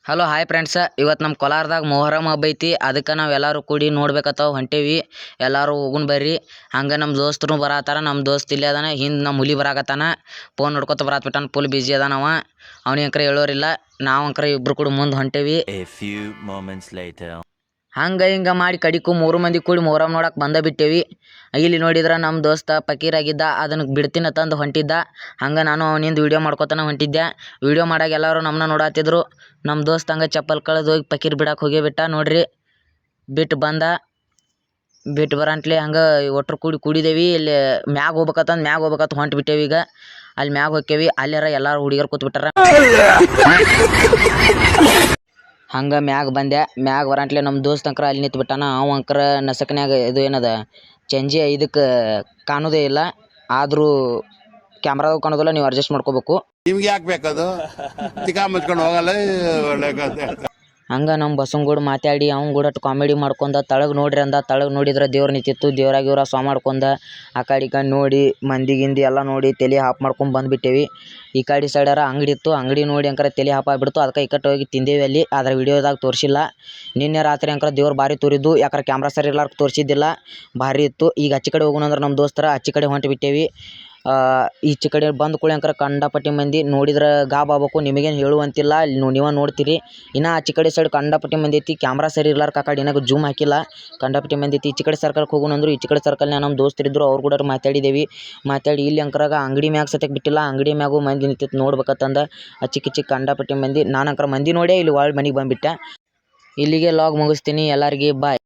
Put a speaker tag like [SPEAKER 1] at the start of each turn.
[SPEAKER 1] Hello hi friends, ಇವತ್ತು ನಮ್ಮ ಕೋಲಾರದಾಗ ಮೊಹರಂ ಹಬ್ಬ ಐತಿ. ಅದಕ್ಕೆ ನಾವು ಎಲ್ಲರೂ ಕೂಡಿ ನೋಡ್ಬೇಕತ್ತಾವ ಹೊಂಟೇವಿ. ಎಲ್ಲರೂ ಹೋಗುನ್ ಬರ್ರಿ. ಹಂಗೆ ನಮ್ಮ ದೋಸ್ತರು ಬರತ್ತಾರ. ನಮ್ಮ ದೋಸ್ತ್ ಇಲ್ಲೇ ಅದಾನ. ಹಿಂದೆ ನಮ್ಮ ಹುಲಿ ಬರಾಕತ್ತಾನ. ಫೋನ್ ನೋಡ್ಕೊತ ಬರತ್ಬಿಟ್ಟಾನ. Full busy ಅದಾನವ. ಅವ್ನಿಗೆ ಅಂಕರ ಹೇಳೋರಿಲ್ಲ. ನಾವು ಅಂಕರ ಇಬ್ರು ಕೂಡ ಮುಂದೆ ಹೊಂಟೇವಿ.
[SPEAKER 2] A few moments later.
[SPEAKER 1] ಹಂಗೆ ಹಿಂಗೆ ಮಾಡಿ ಕಡಿಕು 3 ಮಂದಿ ಕೂಡಿ ಮೊಹರಂ ನೋಡಕ್ಕೆ ಬಂದ ಬಿಟ್ಟೇವಿ. ಇಲ್ಲಿ ನೋಡಿದ್ರೆ ನಮ್ಮ ದೋಸ್ತ ಪಕೀರಾಗಿದ್ದ. ಅದನ್ನು ಬಿಡ್ತೀನ ತಂದು ಹೊಂಟಿದ್ದ. ಹಂಗೆ ನಾನು ಅವನಿಂದ ವೀಡಿಯೋ ಮಾಡ್ಕೊತಾನೆ ಹೊಂಟಿದ್ದೆ. ವೀಡಿಯೋ ಮಾಡಾಗ ಎಲ್ಲರೂ ನಮ್ಮನ್ನ ನೋಡತ್ತಿದ್ರು. ನಮ್ಮ ದೋಸ್ತ ಹಂಗೆ ಚಪ್ಪಲ್ ಕಳೆದು ಹೋಗಿ ಪಕೀರ್ ಬಿಡಕ್ಕೆ ಹೋಗಿಬಿಟ್ಟ ನೋಡ್ರಿ. ಬಿಟ್ಟು ಬರಂಟ್ಲೆ ಹಂಗೆ ಒಟ್ಟರು ಕೂಡಿದೇವಿ. ಇಲ್ಲಿ ಮ್ಯಾಗ ಹೋಗ್ಬೇಕಂತ ಹೊಂಟು ಬಿಟ್ಟೇವಿ. ಈಗ ಅಲ್ಲಿ ಮ್ಯಾಗ ಹೋಕ್ಕೇವಿ. ಅಲ್ಲಾರ ಎಲ್ಲರೂ ಹುಡುಗಿಯರು ಕೂತ್ಬಿಟ್ಟಾರ. ಹಂಗೆ ಮ್ಯಾಗ ಬಂದೆ. ಮ್ಯಾಗ ಬರಂಟ್ಲೆ ನಮ್ಮ ದೋಸ್ತ ಅಂಕರ ಅಲ್ಲಿ ನಿಂತ್ಬಿಟ್ಟಾನ. ಅವ ಅಂಕರ ನಸಕ್ನ್ಯಾಗ ಇದು ಏನದ ಚಂಜಿ ಇದಕ್ಕೆ ಕಾಣೋದೇ ಇಲ್ಲ. ಆದರೂ ಕ್ಯಾಮ್ರಾದಾಗ ಕಾಣೋದಿಲ್ಲ. ನೀವು ಅಡ್ಜಸ್ಟ್ ಮಾಡ್ಕೋಬೇಕು.
[SPEAKER 3] ನಿಮ್ಗೆ ಯಾಕೆ ಬೇಕದು? ತಿಕಾ ಮುಚ್ಕೊಂಡು ಹೋಗಲ್ಲ. ಒಳ್ಳೆ ಕಥೆ.
[SPEAKER 1] ಹಂಗೆ ನಮ್ಮ ಬಸಂಗೂಡ ಮಾತಾಡಿ ಅವ್ನ ಕೂಡ ಕಾಮಿಡಿ ಮಾಡ್ಕೊಂಡ ತಳಗೆ ನೋಡ್ರಿ ಅಂದ. ತಳಗೆ ನೋಡಿದ್ರೆ ದೇವ್ರು ನಿಂತಿತ್ತು. ದೇವ್ರಾಗ ಇವ್ರ ಸ್ವಾ ಮಾಡ್ಕೊಂಡ ಆ ಕಡೆ ಈ ಕಡೆ ನೋಡಿ ಮಂದಿ ಗಿಂದಿ ಎಲ್ಲ ನೋಡಿ ತಲೆ ಹಾಪ್ ಮಾಡ್ಕೊಂಡು ಬಂದುಬಿಟ್ಟೇವಿ. ಈ ಕಡೆ ಸೈಡಾರ ಅಂಗಡಿ ಇತ್ತು. ಅಂಗಡಿ ನೋಡಿ ಅಂಕರ ತಲೆ ಹಾಪ್ ಆಗಿಬಿಡ್ತು. ಅದಕ್ಕೆ ಇಕ್ಕಟ್ಟು ಹೋಗಿ ತಿಂದೇವಿ ಅಲ್ಲಿ. ಆದರೆ ವಿಡಿಯೋದಾಗ ತೋರಿಸಿಲ್ಲ. ನಿನ್ನೆ ರಾತ್ರಿ ಅಂಕರ ದೇವ್ರು ಭಾರಿ ತೋರಿದ್ದು. ಯಾಕಂದ್ರೆ ಕ್ಯಾಮ್ರಾ ಸರಿ ಇರ್ಲಾರ್ದು ತೋರಿಸಿದ್ದಿಲ್ಲ. ಭಾರಿ ಇತ್ತು. ಈಗ ಆಚೆ ಕಡೆ ಹೋಗೋಣ ಅಂದ್ರೆ ನಮ್ಮ ದೋಸ್ತರ ಆಚೆ ಕಡೆ ಹೊಂಟು ಬಿಟ್ಟೇವಿ. ಈಚೆ ಕಡೆ ಬಂದ ಕೂಡಲೇ ಅಂಕರ ಕಂಡಪಟ್ಟಿ ಮಂದಿ ನೋಡಿದ್ರೆ ಗಾಬಾಗಬೇಕು. ನಿಮಗೇನು ಹೇಳುವಂತಿಲ್ಲ. ನೀವೇ ನೋಡ್ತೀರಿ. ಇನ್ನು ಆಚೆ ಕಡೆ ಸೈಡ್ ಕಂಡಪಟ್ಟಿ ಮಂದಿ ಐತಿ. ಕ್ಯಾಮ್ರಾ ಸರಿ ಇರ್ಲಾರ್ಕ ಆ ಕಡೆ ಏನಾಗ ಜೂಮ್ ಹಾಕಿಲ್ಲ. ಕಂಡಪಟ್ಟಿ ಮಂದಿ ಐತಿ. ಈಚೆ ಕಡೆ ಸರ್ಕಲ್ಗೆ ಹೋಗೋಣ ಅಂದರು. ಈಚೆ ಕಡೆ ಸರ್ಕಲ್ನ ನಮ್ಮ ದೋಸ್ತರಿದ್ರು. ಅವ್ರು ಕೂಡ ಮಾತಾಡಿ ಇಲ್ಲಿ ಅಂಕರಾಗ ಅಂಗಡಿ ಮ್ಯಾಗ ಸತ್ಯಕ್ಕೆ ಬಿಟ್ಟಿಲ್ಲ. ಅಂಗಡಿ ಮ್ಯಾಗೂ ಮಂದಿ ನಿಂತಿತ್ತು ನೋಡ್ಬೇಕಂತಂದ ಅಚ್ಚಿಕಿಚ್ಚಿ ಕಂಡಪಟ್ಟಿ ಮಂದಿ. ನಾನು ಅಂಕರ ಮಂದಿ ನೋಡೇ ಇಲ್ಲಿ ಒಳಗೆ ಮನೆಗೆ ಬಂದುಬಿಟ್ಟೆ. ಇಲ್ಲಿಗೆ ಲಾಗ್ ಮುಗಿಸ್ತೀನಿ. ಎಲ್ಲರಿಗೆ ಬಾಯ್.